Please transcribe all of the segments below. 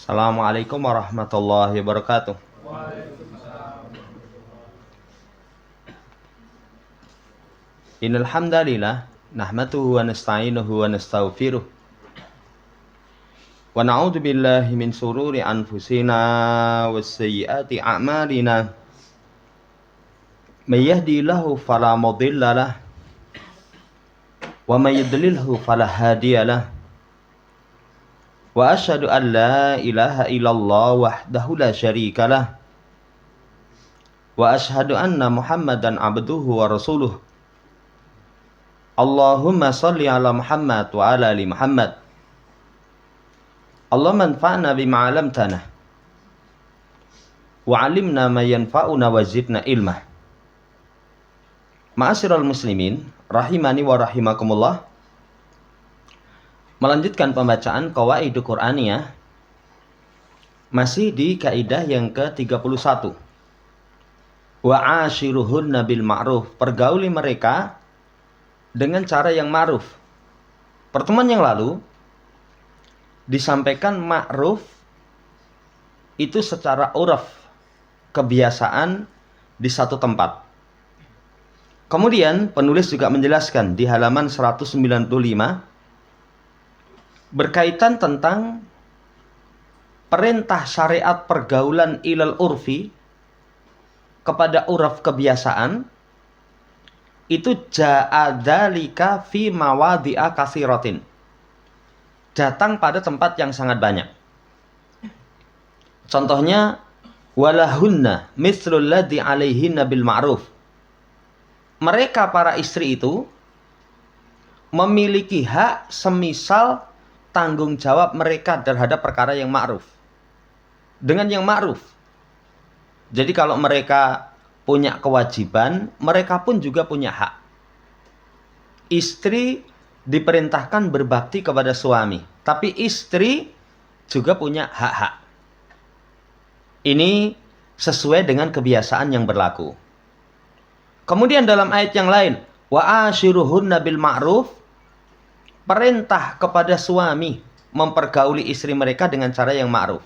Assalamualaikum warahmatullahi wabarakatuh. Innal hamdalillah nahmaduhu wa nasta'inuhu wa nastaghfiruh. Wa na'udzu billahi min shururi anfusina was sayyiati a'malina. May yahdihillahu fala mudhillalah wa may yudlilhu fala hadiyalah. Wa asyhadu an la ilaha illallah wahdahu la syarikalah. Wa asyhadu anna Muhammadan abduhu wa rasuluh. Allahumma shalli ala Muhammad wa ala ali Muhammad. Allahumma anfa'na bima 'allamtana wa 'allimna ma yanfa'una wa zidna ilma. Ma'asyiral muslimin rahimani wa rahimakumullah. Melanjutkan pembacaan Qawaidul Qur'aniyah, masih di kaidah yang ke-31. Wa ashiruhunna bil ma'ruf, pergauli mereka dengan cara yang ma'ruf. Pertemuan yang lalu disampaikan ma'ruf itu secara uraf, kebiasaan di satu tempat. Kemudian penulis juga menjelaskan di halaman 195 berkaitan tentang perintah syariat pergaulan ilal urfi kepada uraf kebiasaan itu ja'adzalika fi mawadhi'a katsiratin, datang pada tempat yang sangat banyak. Contohnya walahunna mithlul ladzi 'alaihinna bil ma'ruf, mereka para istri itu memiliki hak semisal tanggung jawab mereka terhadap perkara yang ma'ruf. Dengan yang ma'ruf. Jadi kalau mereka punya kewajiban, mereka pun juga punya hak. Istri diperintahkan berbakti kepada suami, tapi istri juga punya hak-hak. Ini sesuai dengan kebiasaan yang berlaku. Kemudian dalam ayat yang lain, wa ashiruhunna bil ma'ruf, perintah kepada suami mempergauli istri mereka dengan cara yang ma'ruf.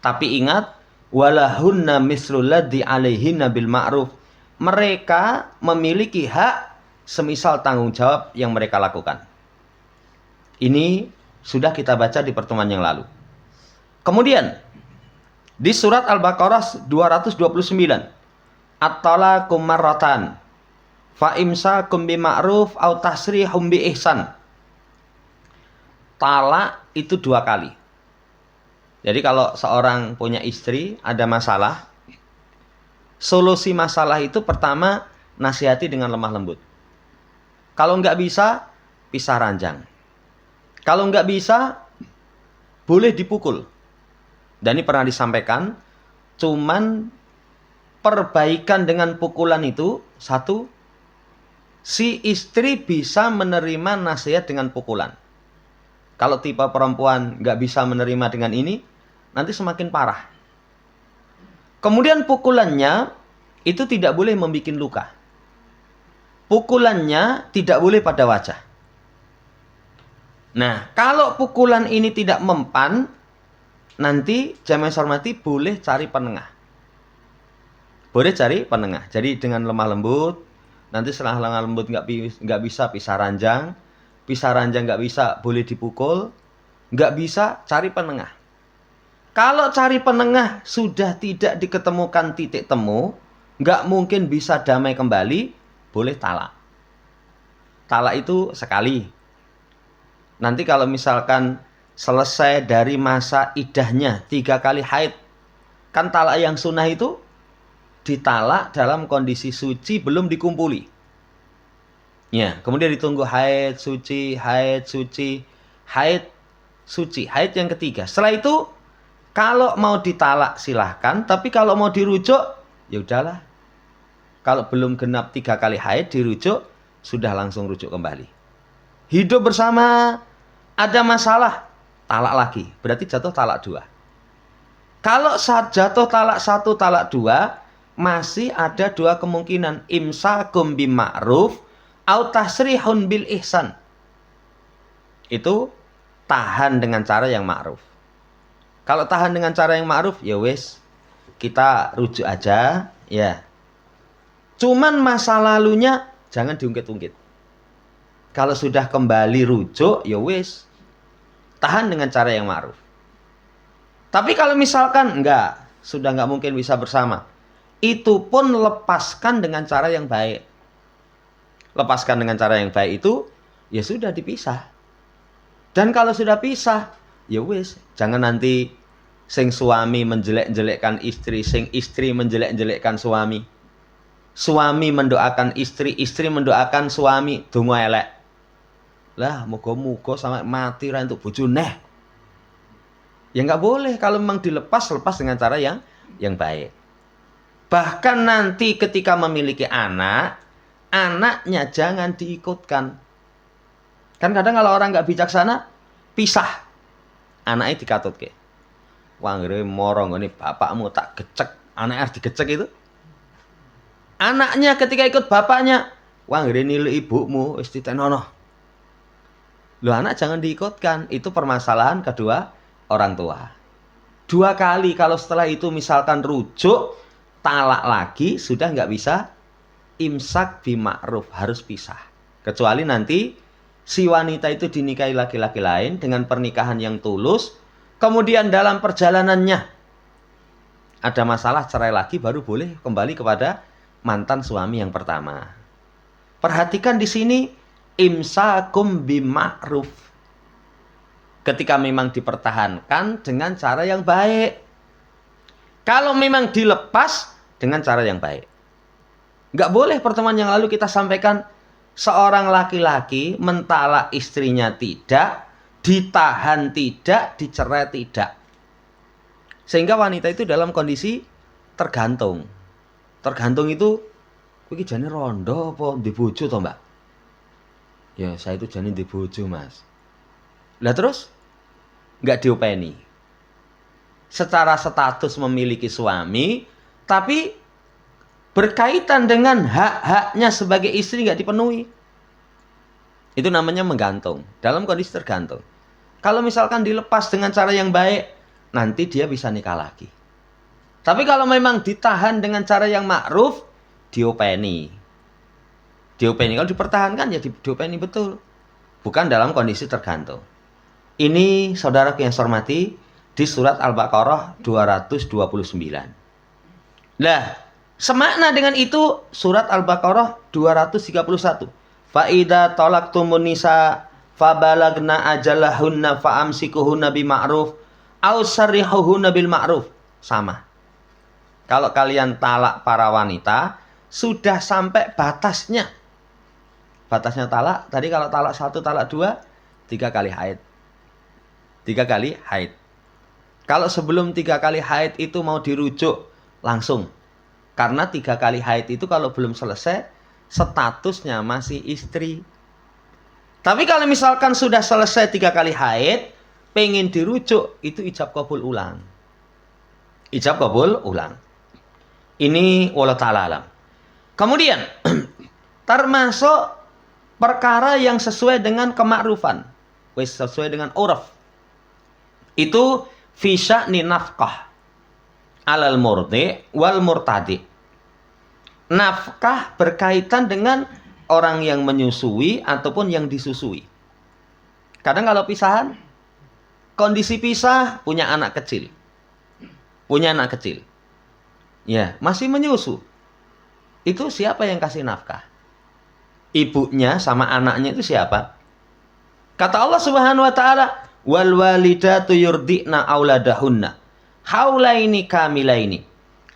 Tapi ingat, walahunna mislul ladzi 'alaihinna bil ma'ruf, mereka memiliki hak semisal tanggung jawab yang mereka lakukan. Ini sudah kita baca di pertemuan yang lalu. Kemudian di surat Al-Baqarah 229, at-talaqu marratan fa imsakum bima'ruf aw tasrihum bi ihsan. Talak itu 2 kali. Jadi kalau seorang punya istri ada masalah, solusi masalah itu pertama nasihati dengan lemah lembut. Kalau nggak bisa, pisah ranjang. Kalau nggak bisa, boleh dipukul. Dan ini pernah disampaikan, cuman perbaikan dengan pukulan itu, satu, si istri bisa menerima nasihat dengan pukulan. Kalau tipe perempuan nggak bisa menerima dengan ini, nanti semakin parah. Kemudian pukulannya itu tidak boleh membuat luka. Pukulannya tidak boleh pada wajah. Nah, kalau pukulan ini tidak mempan, nanti jamaah hormati boleh cari penengah. Boleh cari penengah. Jadi dengan lemah lembut, nanti setelah lemah lembut nggak bisa pisah ranjang. Pisah ranjang nggak bisa, boleh dipukul. Nggak bisa, cari penengah. Kalau cari penengah sudah tidak diketemukan titik temu, nggak mungkin bisa damai kembali, boleh talak. Talak itu sekali. Nanti kalau misalkan selesai dari masa iddahnya 3 kali haid, kan talak yang sunnah itu ditalak dalam kondisi suci belum dikumpuli. Ya, kemudian ditunggu haid, suci, haid, suci, haid, suci, haid yang ketiga. Setelah itu, kalau mau ditalak silahkan, tapi kalau mau dirujuk, ya udahlah. Kalau belum genap 3 kali haid, dirujuk, sudah langsung rujuk kembali. Hidup bersama, ada masalah, talak lagi. Berarti jatuh talak 2. Kalau saat jatuh talak 1, talak 2, masih ada 2 kemungkinan. Imsakum bima'ruf, au tasrihun bil ihsan. Itu tahan dengan cara yang ma'ruf. Kalau tahan dengan cara yang ma'ruf, ya wis, kita rujuk aja, ya. Cuman masa lalunya jangan diungkit-ungkit. Kalau sudah kembali rujuk, ya wis, tahan dengan cara yang ma'ruf. Tapi kalau misalkan enggak, sudah enggak mungkin bisa bersama, itu pun lepaskan dengan cara yang baik. Lepaskan dengan cara yang baik itu, ya sudah dipisah. Dan kalau sudah pisah, ya wis, jangan nanti sing suami menjelek-jelekkan istri, sing istri menjelek-jelekkan suami. Suami mendoakan istri, istri mendoakan suami, donga elek. Lah, muga-muga sampai mati ra entuk bojo neh. Ya nggak boleh, kalau memang dilepas, lepas dengan cara yang baik. Bahkan nanti ketika memiliki anak, anaknya jangan diikutkan. Kan kadang kalau orang nggak bijaksana, pisah. Anaknya dikatutke. Wah, ngene moro ngene bapakmu tak gecek, anaknya harus digecek itu. Anaknya ketika ikut bapaknya, wah ngene nilik ibumu wis ditenono. Loh, anak jangan diikutkan, itu permasalahan kedua orang tua. 2 kali, kalau setelah itu misalkan rujuk, talak lagi, sudah nggak bisa imsak bima'ruf, harus pisah. Kecuali nanti si wanita itu dinikahi laki-laki lain dengan pernikahan yang tulus, kemudian dalam perjalanannya ada masalah, cerai lagi, baru boleh kembali kepada mantan suami yang pertama. Perhatikan di sini, imsakum bima'ruf. Ketika memang dipertahankan dengan cara yang baik. Kalau memang dilepas dengan cara yang baik. Nggak boleh pertemuan yang lalu kita sampaikan, seorang laki-laki mentalak istrinya tidak, ditahan tidak, dicerai tidak. Sehingga wanita itu dalam kondisi tergantung. Tergantung itu, iki jane rondo apa ndek bojo to, Mbak? Ya, saya itu jane ndek bojo, Mas. Lah terus nggak diopeni. Secara status memiliki suami, tapi berkaitan dengan hak-haknya sebagai istri nggak dipenuhi. Itu namanya menggantung, dalam kondisi tergantung. Kalau misalkan dilepas dengan cara yang baik, nanti dia bisa nikah lagi. Tapi kalau memang ditahan dengan cara yang ma'ruf, diopeni. Diopeni, kalau dipertahankan ya diopeni betul. Bukan dalam kondisi tergantung. Ini saudaraku yang saya hormati, di surat Al-Baqarah 229. Nah, semakna dengan itu surat Al-Baqarah 231. Fa'idha talaqtumun nisa fabalagna ajalahunna fa'amsikuhunna bima'ruf aw sarrihuhunna bil ma'ruf. Sama. Kalau kalian talak para wanita, sudah sampai batasnya. Batasnya talak, tadi kalau talak 1, talak 2, 3 kali haid. 3 kali haid. Kalau sebelum 3 kali haid itu mau dirujuk, langsung. Karena 3 kali haid itu kalau belum selesai, statusnya masih istri. Tapi kalau misalkan sudah selesai 3 kali haid, pengen dirujuk, itu ijab qabul ulang. Ijab qabul ulang. Ini wallahu ta'ala alam. Kemudian, termasuk perkara yang sesuai dengan kemakrufan. Sesuai dengan uraf. Itu fi sya'ni nafkah alal murdi wal murtadi. Nafkah berkaitan dengan orang yang menyusui ataupun yang disusui. Kadang kalau pisahan, kondisi pisah, punya anak kecil. Punya anak kecil. Ya, masih menyusu. Itu siapa yang kasih nafkah? Ibunya sama anaknya itu siapa? Kata Allah Subhanahu wa taala, wal walidatu yurdi'na auladahunna haulaini kamilaini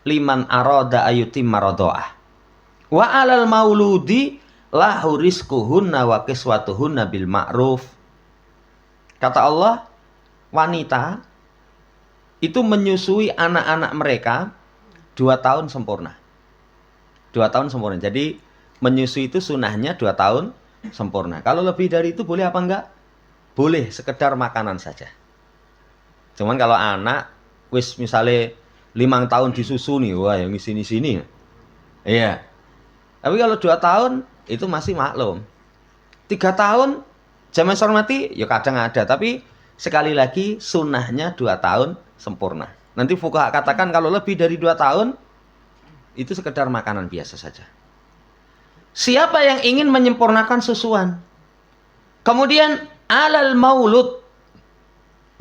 liman arada ayutimma radha'ah wa 'alal mauludi lahu rizquhunna wa kiswatuhunna bil ma'ruf. Kata Allah, wanita itu menyusui anak-anak mereka 2 tahun sempurna. 2 tahun sempurna. Jadi menyusui itu sunahnya 2 tahun sempurna. Kalau lebih dari itu boleh apa enggak? Boleh, sekedar makanan saja. Cuman kalau anak wis misalnya 5 tahun disusu nih, wah yang sini-sini. Iya. Tapi kalau 2 tahun itu masih maklum. 3 tahun jamaah hormati ya kadang ada, tapi sekali lagi sunahnya 2 tahun sempurna. Nanti fuqaha katakan kalau lebih dari 2 tahun itu sekedar makanan biasa saja. Siapa yang ingin menyempurnakan susuan, kemudian alal maulud,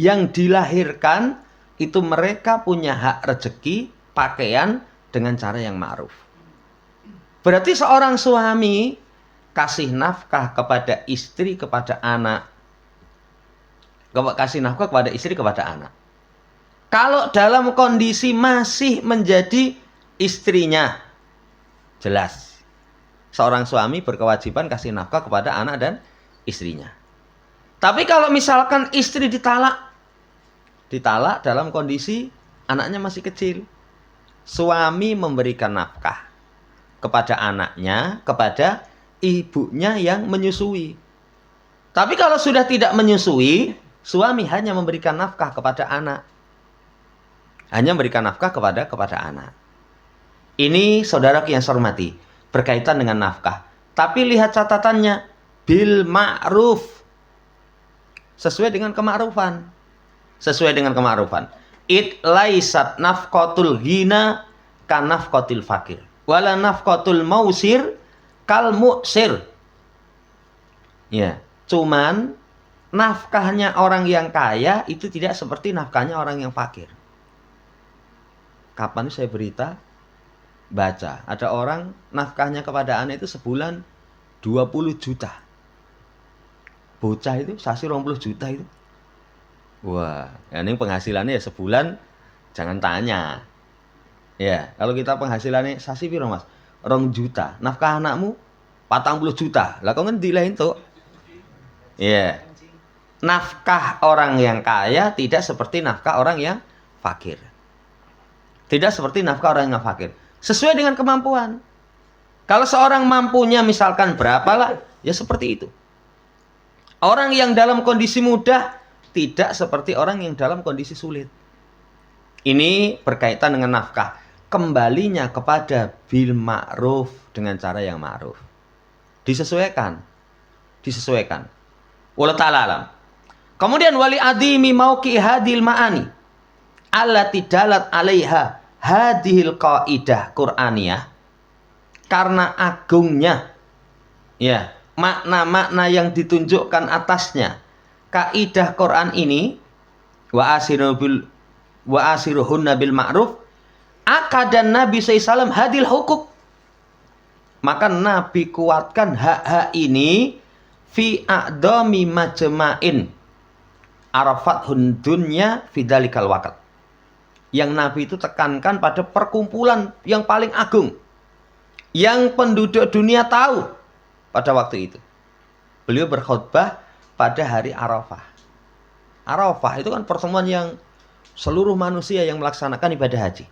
yang dilahirkan itu mereka punya hak rezeki pakaian dengan cara yang ma'ruf. Berarti seorang suami kasih nafkah kepada istri, kepada anak. Kasih nafkah kepada istri, kepada anak. Kalau dalam kondisi masih menjadi istrinya, jelas seorang suami berkewajiban kasih nafkah kepada anak dan istrinya. Tapi kalau misalkan istri ditalak dalam kondisi anaknya masih kecil, suami memberikan nafkah kepada anaknya, kepada ibunya yang menyusui. Tapi kalau sudah tidak menyusui, suami hanya memberikan nafkah kepada anak. Hanya memberikan nafkah kepada anak. Ini saudara yang saya hormati, berkaitan dengan nafkah. Tapi lihat catatannya, bil ma'ruf. Sesuai dengan kema'rufan. Sesuai dengan kema'rufan. It laisat nafqatul hina kan nafqatil fakir. Wala nafqatul mausir kal mu'sir. Ya, cuman nafkahnya orang yang kaya itu tidak seperti nafkahnya orang yang fakir. Kapan saya baca ada orang nafkahnya kepada anak itu sebulan 20 juta. Bocah itu sasi 20 juta itu. Wah, ini penghasilannya ya sebulan jangan tanya. Ya, kalau kita penghasilannya sasi piro Mas? 2 juta. Nafkah anakmu 40 juta. Lah kok ngendi lah itu? Ya. Nafkah orang yang kaya tidak seperti nafkah orang yang fakir. Tidak seperti nafkah orang yang fakir. Sesuai dengan kemampuan. Kalau seorang mampunya misalkan berapalah, ya seperti itu. Orang yang dalam kondisi mudah tidak seperti orang yang dalam kondisi sulit. Ini berkaitan dengan nafkah. Kembalinya kepada bil ma'ruf, dengan cara yang ma'ruf. Disesuaikan. Wallahu ta'ala alam. Kemudian wali adimi mauqi hadil ma'ani allati dalat 'alaiha hadhil qaidah Qur'aniyah, karena agungnya ya makna-makna yang ditunjukkan atasnya kaidah Quran ini, wa asiruhunna bil ma'ruf, akadan Nabi SAW hadil hukuk, maka Nabi kuatkan hak-hak ini fi a'dami majma'in arafat hundunya fidalikal waqt, yang Nabi itu tekankan pada perkumpulan yang paling agung yang penduduk dunia tahu pada waktu itu. Beliau berkhutbah pada hari Arafah. Arafah itu kan pertemuan yang seluruh manusia yang melaksanakan ibadah haji.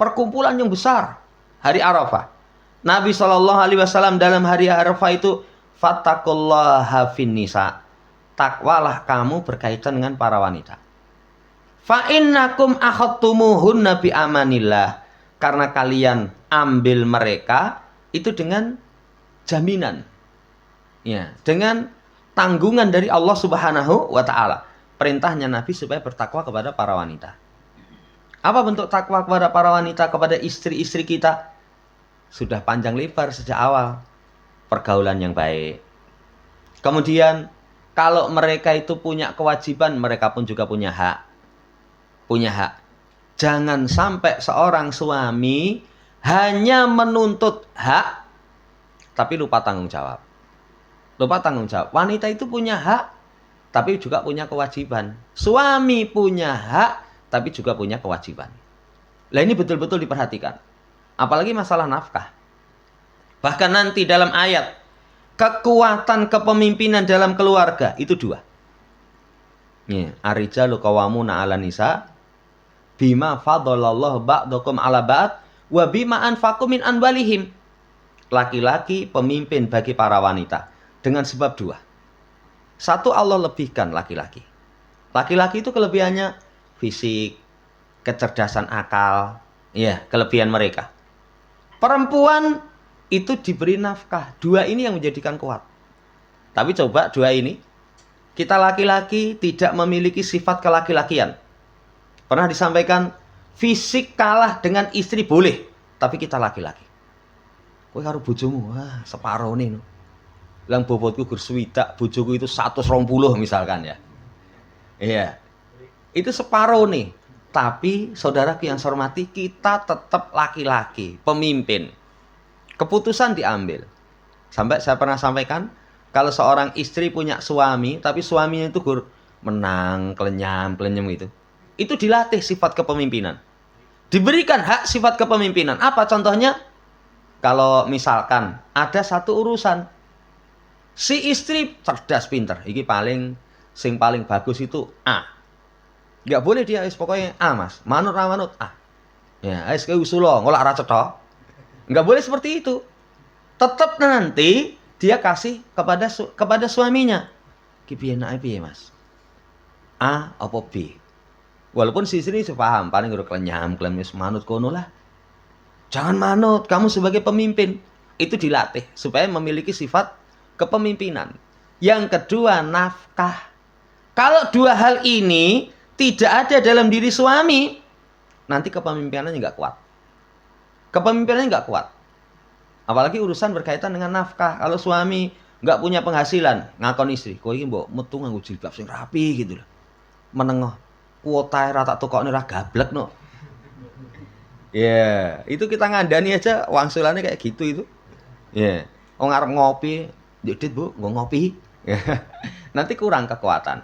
Perkumpulan yang besar, hari Arafah. Nabi SAW dalam hari Arafah itu, fattaqullaha fin nisa, takwalah kamu berkaitan dengan para wanita. Fa innakum akhadtumuhunna bi amanillah, karena kalian ambil mereka itu dengan jaminan. Ya, dengan tanggungan dari Allah Subhanahu wa taala. Perintahnya Nabi supaya bertakwa kepada para wanita. Apa bentuk takwa kepada para wanita, kepada istri-istri kita? Sudah panjang lebar sejak awal. Pergaulan yang baik. Kemudian kalau mereka itu punya kewajiban, mereka pun juga punya hak. Jangan sampai seorang suami hanya menuntut hak tapi lupa tanggung jawab. Wanita itu punya hak tapi juga punya kewajiban. Suami punya hak tapi juga punya kewajiban. Lah ini betul-betul diperhatikan. Apalagi masalah nafkah. Bahkan nanti dalam ayat, kekuatan kepemimpinan dalam keluarga itu 2. Ar-rijalu qawwamuna 'alan nisa bima fadhalallahu ba'dakum 'ala ba'd wa bima anfaqu min amwalihim. Laki-laki pemimpin bagi para wanita dengan sebab 2. Satu, Allah lebihkan laki-laki. Laki-laki itu kelebihannya fisik, kecerdasan akal, ya, kelebihan mereka. Perempuan itu diberi nafkah. 2 ini yang menjadikan kuat. Tapi coba 2 ini, kita laki-laki tidak memiliki sifat kelaki-lakian. Pernah disampaikan, fisik kalah dengan istri boleh, tapi kita laki-laki. Kowe karo bojomu, wah separone no. Lang bobotku gur swidak, bojoku itu 120 misalkan ya. Iya. Itu separuh nih. Tapi saudaraku yang saya hormati, kita tetap laki-laki, pemimpin. Keputusan diambil. Sampai saya pernah sampaikan, kalau seorang istri punya suami, tapi suaminya itu gur menang, klenyam gitu. Itu dilatih sifat kepemimpinan. Diberikan hak sifat kepemimpinan. Apa contohnya? Kalau misalkan ada satu urusan, si istri cerdas pinter, iki sing paling bagus itu A. Nggak boleh dia pokoknya A mas, manut A. Ya, kayak usul lo, ngolak ra cetha. Nggak boleh seperti itu. Tetap nanti dia kasih kepada suaminya. Ki piye nak piye mas? A apa B? Walaupun si istri paham, paling udah klenyam manut kono lah. Jangan manut, kamu sebagai pemimpin. Itu dilatih supaya memiliki sifat kepemimpinan. Yang kedua, nafkah. Kalau dua hal ini tidak ada dalam diri suami, nanti kepemimpinannya nggak kuat. Kepemimpinannya nggak kuat. Apalagi urusan berkaitan dengan nafkah. Kalau suami nggak punya penghasilan, ngakon istri, kowe iki mbok metu nganggo jilbab sing rapi gitu loh. Menengah, kuotae ra tak tokokne ra gablek no. Ya, itu kita ngandani aja wangsulannya kayak gitu itu. Ya, wong arep ngopi, Dit Bu, nggak ngopi. Nanti kurang kekuatan.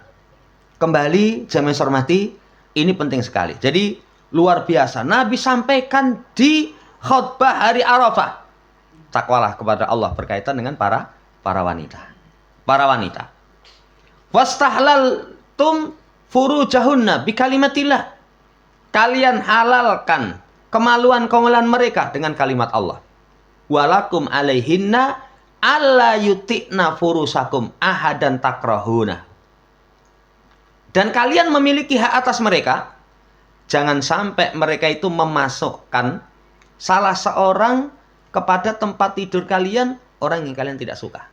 Kembali, jamaah hormati, ini penting sekali. Jadi luar biasa. Nabi sampaikan di khutbah hari Arafah. Takwalah kepada Allah berkaitan dengan para wanita. Para wanita. Wastahlaltum furujahunna bi kalimatillah. Kalian halalkan kemaluan-kemaluan mereka dengan kalimat Allah. Walakum alaihinna alla yutikna furusakum ahadan takrahuna. Dan kalian memiliki hak atas mereka. Jangan sampai mereka itu memasukkan salah seorang kepada tempat tidur kalian, orang yang kalian tidak suka.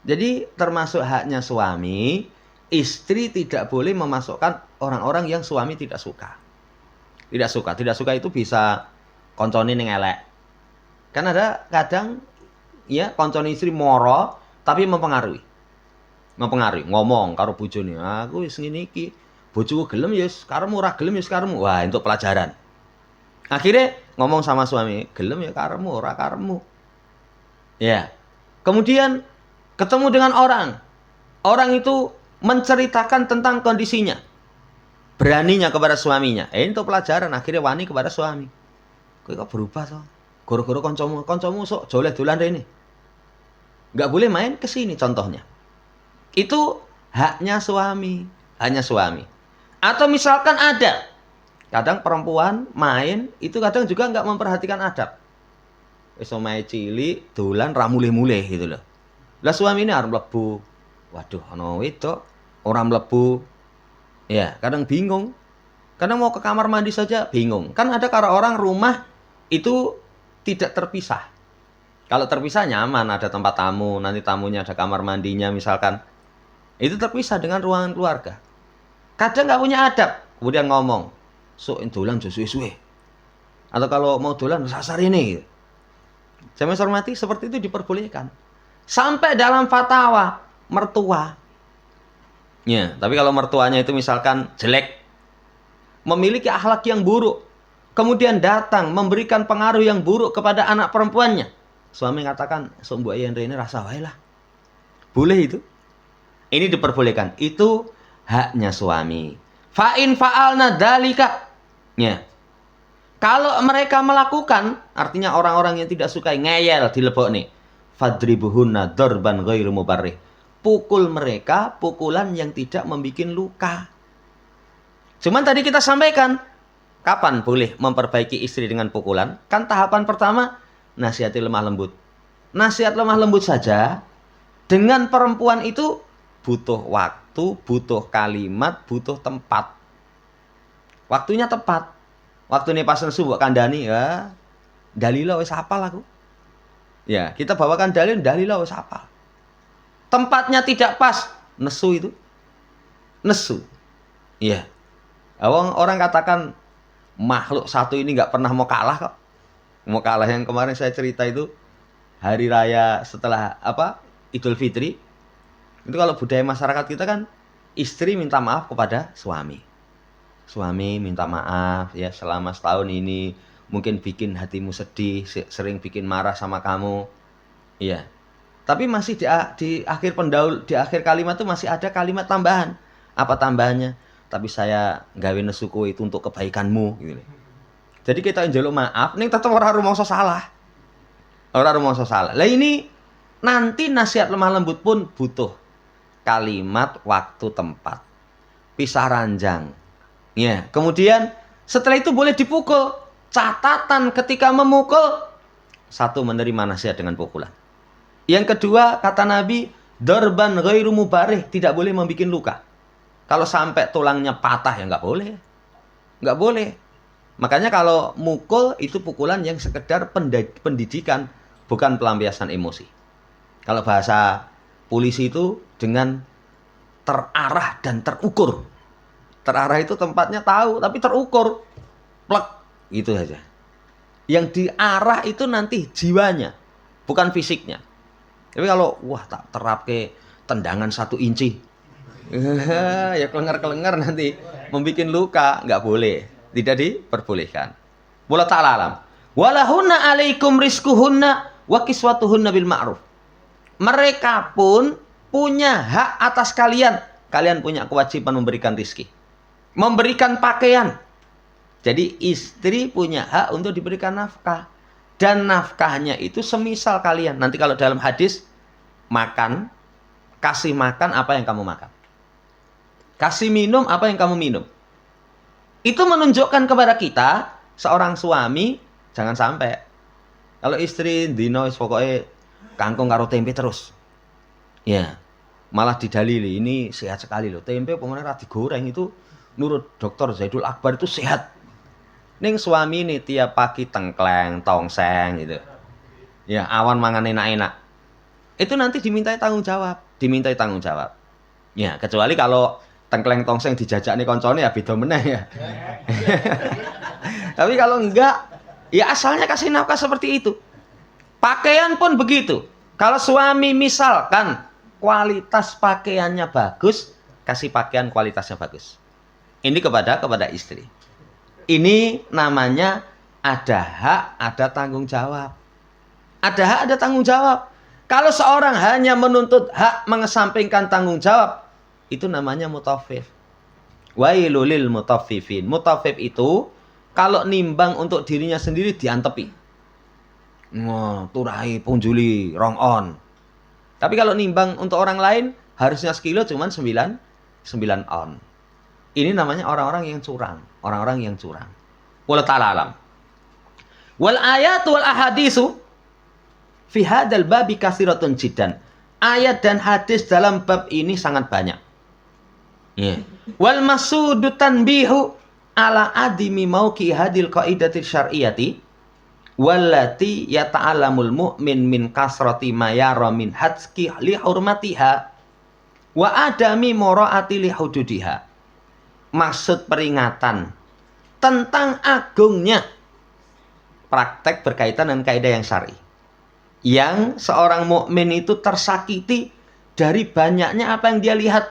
Jadi termasuk haknya suami, istri tidak boleh memasukkan orang-orang yang suami tidak suka. Tidak suka itu bisa koncone ning elek. Kan ada kadang ya koncone istri moro tapi mempengaruhi. Ngomong karo bojone, aku wis ngene iki. Bojoku gelem ya karemu, ora gelem ya karemu. Wah, untuk pelajaran. Akhirnya ngomong sama suami, gelem ya karemu, ora karemu. Ya. Kemudian ketemu dengan orang. Orang itu menceritakan tentang kondisinya. Beraninya kepada suaminya. Untuk pelajaran akhirnya wani kepada suami. Kowe kok berubah toh? Goro-goro kancamu sok joleh dolan rene. Enggak boleh main ke sini contohnya. Itu haknya suami, hanya suami. Atau misalkan ada kadang perempuan main itu kadang juga enggak memperhatikan adab. Wis omahe cilik dolan ra mulih-mulih gitu loh. Lah suami ini arep mlebu. Waduh, ana wedok ora mlebu. Ya, kadang bingung. Kadang mau ke kamar mandi saja bingung. Kan ada orang rumah itu tidak terpisah. Kalau terpisah nyaman, ada tempat tamu, nanti tamunya ada kamar mandinya misalkan. Itu terpisah dengan ruangan keluarga. Kadang nggak punya adab, kemudian ngomong, sok dolan suwe-suwe. Atau kalau mau dolan sasar ini. Gitu. Jamaah hormati, seperti itu diperbolehkan. Sampai dalam fatwa mertua. Ya, tapi kalau mertuanya itu misalkan jelek, memiliki akhlak yang buruk, kemudian datang memberikan pengaruh yang buruk kepada anak perempuannya. Suami katakan, sok mbok yen rene rasa wae lah. Boleh itu. Ini diperbolehkan. Itu haknya suami. Fa in fa'alna dzalika. Ya. Kalau mereka melakukan, artinya orang-orang yang tidak suka ngeyel dilebokne. Fadribuhunna darban ghairu mubarrih. Pukul mereka pukulan yang tidak membuat luka. Cuman tadi kita sampaikan, kapan boleh memperbaiki istri dengan pukulan? Kan tahapan pertama, nasihati lemah lembut. Nasihat lemah lembut saja, dengan perempuan itu butuh waktu, butuh kalimat, butuh tempat. Waktunya tepat. Waktu ini pas nesu buat kandani, ya dalila wis hafal aku. Ya, kita bawakan dalila wis hafal. Tempatnya tidak pas, nesu itu. Nesu. Iya. Orang katakan makhluk satu ini nggak pernah mau kalah kok. Mau kalah. Yang kemarin saya cerita itu hari raya setelah Idul Fitri. Itu kalau budaya masyarakat kita kan istri minta maaf kepada suami. Suami minta maaf ya selama setahun ini mungkin bikin hatimu sedih, sering bikin marah sama kamu. Iya. Tapi masih di akhir di akhir kalimat itu masih ada kalimat tambahan. Apa tambahannya? Tapi saya gawe nesuku itu untuk kebaikanmu gitu. Jadi kita njaluk maaf ning tetep ora rumangsa salah. Ora rumangsa salah. Lah ini nanti nasihat lemah lembut pun butuh kalimat, waktu, tempat. Pisah ranjang. Ya, kemudian setelah itu boleh dipukul. Catatan ketika memukul, satu, menerima nasihat dengan pukulan. Yang kedua, kata Nabi, darban ghairu mubarih, tidak boleh membuat luka. Kalau sampai tulangnya patah ya nggak boleh. Nggak boleh. Makanya kalau mukul itu pukulan yang sekedar pendidikan, bukan pelampiasan emosi. Kalau bahasa polisi itu dengan terarah dan terukur. Terarah itu tempatnya tahu, tapi terukur. Plek, gitu saja. Yang diarah itu nanti jiwanya, bukan fisiknya. Tapi kalau tak terap ke tendangan 1 inci, ya kelengar-kelengar nanti membuat luka, nggak boleh, tidak diperbolehkan. Wallahu ta'ala alam. Walahunna alaikum rizquhunna wa kiswatuhunna bil ma'ruf. Mereka pun punya hak atas kalian. Kalian punya kewajiban memberikan rizki, memberikan pakaian. Jadi istri punya hak untuk diberikan nafkah. Dan nafkahnya itu semisal kalian. Nanti kalau dalam hadis, makan, kasih makan apa yang kamu makan. Kasih minum apa yang kamu minum. Itu menunjukkan kepada kita, seorang suami, jangan sampai. Kalau istri, dino, pokoknya kangkung karo tempe terus. Ya, malah didalili, ini sehat sekali loh. Tempe pemenang digoreng itu, menurut Dr. Zaidul Akbar itu sehat. Ning suami nih tiap pagi tengkleng, tongseng gitu. Ya, awan mangan enak-enak. Itu nanti dimintai tanggung jawab. Ya, kecuali kalau tengkleng tongseng dijajak nih koncone ya beda meneh ya. Tapi kalau enggak, ya asalnya kasih nafkah seperti itu. Pakaian pun begitu. Kalau suami misalkan kualitas pakaiannya bagus, kasih pakaian kualitasnya bagus. Ini kepada istri. Ini namanya ada hak, ada tanggung jawab. Ada hak, ada tanggung jawab. Kalau seorang hanya menuntut hak mengesampingkan tanggung jawab, itu namanya mutaffif. Wailul lil mutaffifin. Mutaffif itu kalau nimbang untuk dirinya sendiri diantepi. Turai punjuli wrong on. Tapi kalau nimbang untuk orang lain harusnya sekilo cuman 9 on. Ini namanya orang-orang yang curang. Wallahu ta'ala alam. Wal ayat wal ahadisu fi hadzal babi katsiratun jiddan. Ayat dan hadis dalam bab ini sangat banyak. Yeah. Wal masudu tanbihu ala adimi mauqi hadil qaidati syar'iyyati wallati yata'allamul mu'min min kasrati ma yara min hatski li hurmatiha wa adami mura'ati li hududiha. Maksud peringatan tentang agungnya praktek berkaitan dengan kaidah yang syar'i. Yang seorang mukmin itu tersakiti dari banyaknya apa yang dia lihat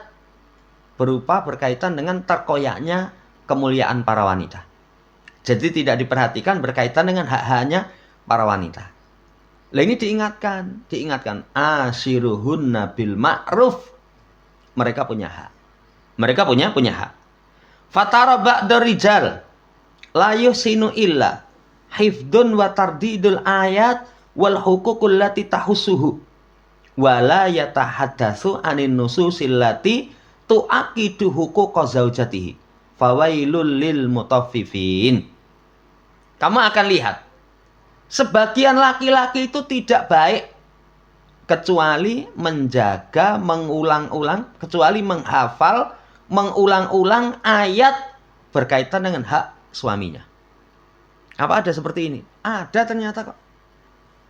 berupa berkaitan dengan terkoyaknya kemuliaan para wanita. Jadi tidak diperhatikan berkaitan dengan hak-haknya para wanita. Lah ini diingatkan, asyiruhunna bil ma'ruf. Mereka punya hak. Fatara ba'da rijal la yuhsinu illa hifdun wa tardidul ayat wal huququl lati tahussuhu wa la yatahaddatsu anin nususil lati tuaqidu huquqa zaujatihi fawailul lil mutaffifin. Kamu akan lihat sebagian laki-laki itu tidak baik kecuali menjaga, menghafal, mengulang-ulang ayat berkaitan dengan hak suaminya. Apa ada seperti ini? Ada ternyata kok.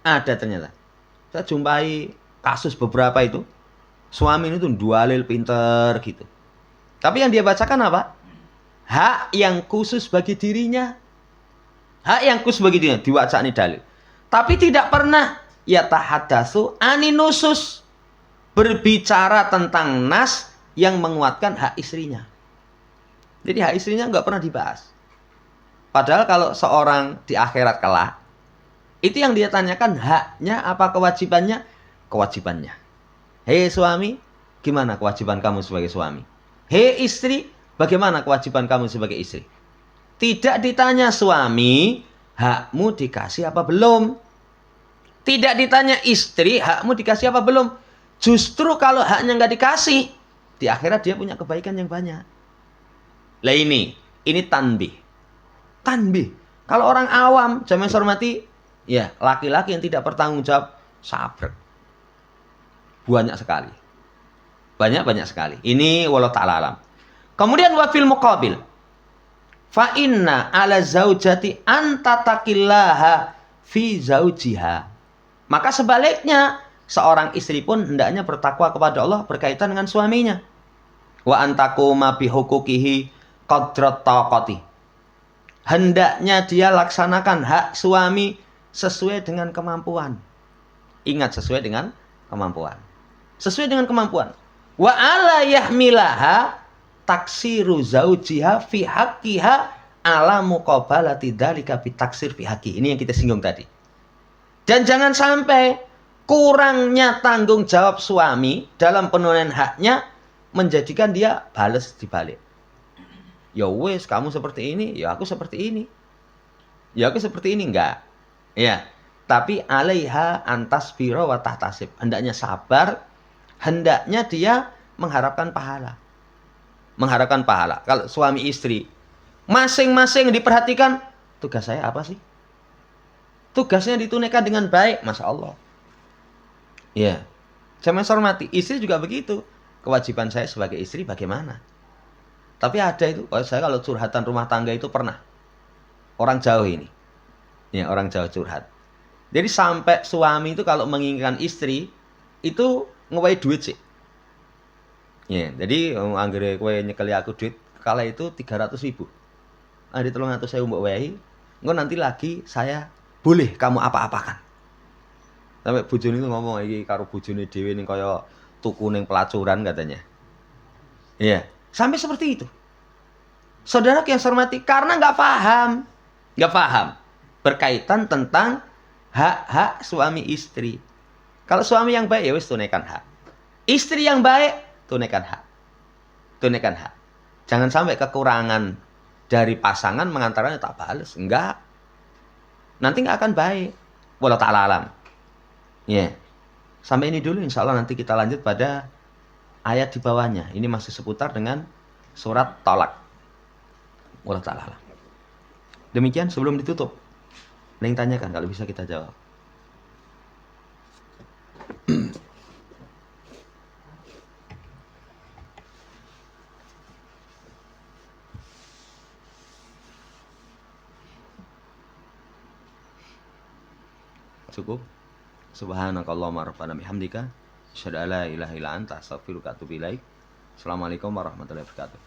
Saya jumpai kasus beberapa itu. Suami ini tuh dualil pinter gitu. Tapi yang dia bacakan apa? hak yang khusus bagi dirinya. Hak yang khusus bagi dirinya diwacani dalil. Tapi tidak pernah yatahaddatsu aninusus, berbicara tentang nas yang menguatkan hak istrinya. Jadi hak istrinya nggak pernah dibahas. Padahal kalau seorang di akhirat kelak, itu yang dia tanyakan haknya apa kewajibannya? Kewajibannya. Hei suami, gimana kewajiban kamu sebagai suami? Hei istri, bagaimana kewajiban kamu sebagai istri? Tidak ditanya suami, hakmu dikasih apa belum? Tidak ditanya istri, hakmu dikasih apa belum? Justru kalau haknya nggak dikasih, di akhirat dia punya kebaikan yang banyak. Lah ini tanbih. Tanbih. Kalau orang awam, jamaah hormati, ya laki-laki yang tidak bertanggung jawab, sabrek. Banyak sekali. Banyak sekali. Ini walau ta'ala alam. Kemudian wafil muqabil. Fa inna ala zaujati antatakillaha fi zaujiha. Maka sebaliknya, seorang istri pun hendaknya bertakwa kepada Allah berkaitan dengan suaminya. Wa antakuma bihukukihi qadrat taqati. Hendaknya dia laksanakan hak suami sesuai dengan kemampuan. Ingat, sesuai dengan kemampuan. Sesuai dengan kemampuan. Wa ala yahmilaha taksiru zaujiha fi haqqiha ala muqabalati dzalika bi taksir fi haqqi. Ini yang kita singgung tadi. Dan jangan sampai kurangnya tanggung jawab suami dalam penunaian haknya menjadikan dia balas dibalik. Ya wes, kamu seperti ini, ya aku seperti ini. Ya aku seperti ini, enggak. Ya, tapi alaiha antasbira wa tahtasib. Hendaknya sabar, hendaknya dia mengharapkan pahala. Mengharapkan pahala. Kalau suami istri masing-masing diperhatikan, tugas saya apa sih? Tugasnya ditunaikan dengan baik, Masya Allah. Ya, saya menghormati. Istri juga begitu. Kewajiban saya sebagai istri bagaimana? Tapi ada itu, saya kalau curhatan rumah tangga itu pernah. Orang jauh ini. Ya, orang jauh curhat. Jadi sampai suami itu kalau menginginkan istri, itu ngewahi duit sih. Ya, jadi anggere kowe nyekeli aku duit, kala itu 300.000. Ada 300.000 mbok wehi, engko nanti lagi saya boleh kamu apa-apakan. Sampai bojone itu ngomong iki karo bojone dhewe ning kaya tuku ning pelacuran katanya. Iya, sampai seperti itu. Saudara yang saya hormati, karena nggak paham berkaitan tentang hak-hak suami istri. Kalau suami yang baik ya wis tunaikan hak. Istri yang baik tunaikan hak. Tunaikan hak. Jangan sampai kekurangan dari pasangan mengantaranya tak balas. Enggak. Nanti nggak akan baik. Wallahu ta'ala alam. Ya. Sampai ini dulu, insya Allah nanti kita lanjut pada ayat di bawahnya. Ini masih seputar dengan surat Talak. Wallahu ta'ala alam. Demikian sebelum ditutup. Ada yang tanyakan, kalau bisa kita jawab. Cukup. Subhanakallahumma rabbana bihamdika asyhadu an la ilaha illa anta astaghfiruka wa atubu ilaik. Assalamualaikum warahmatullahi wabarakatuh.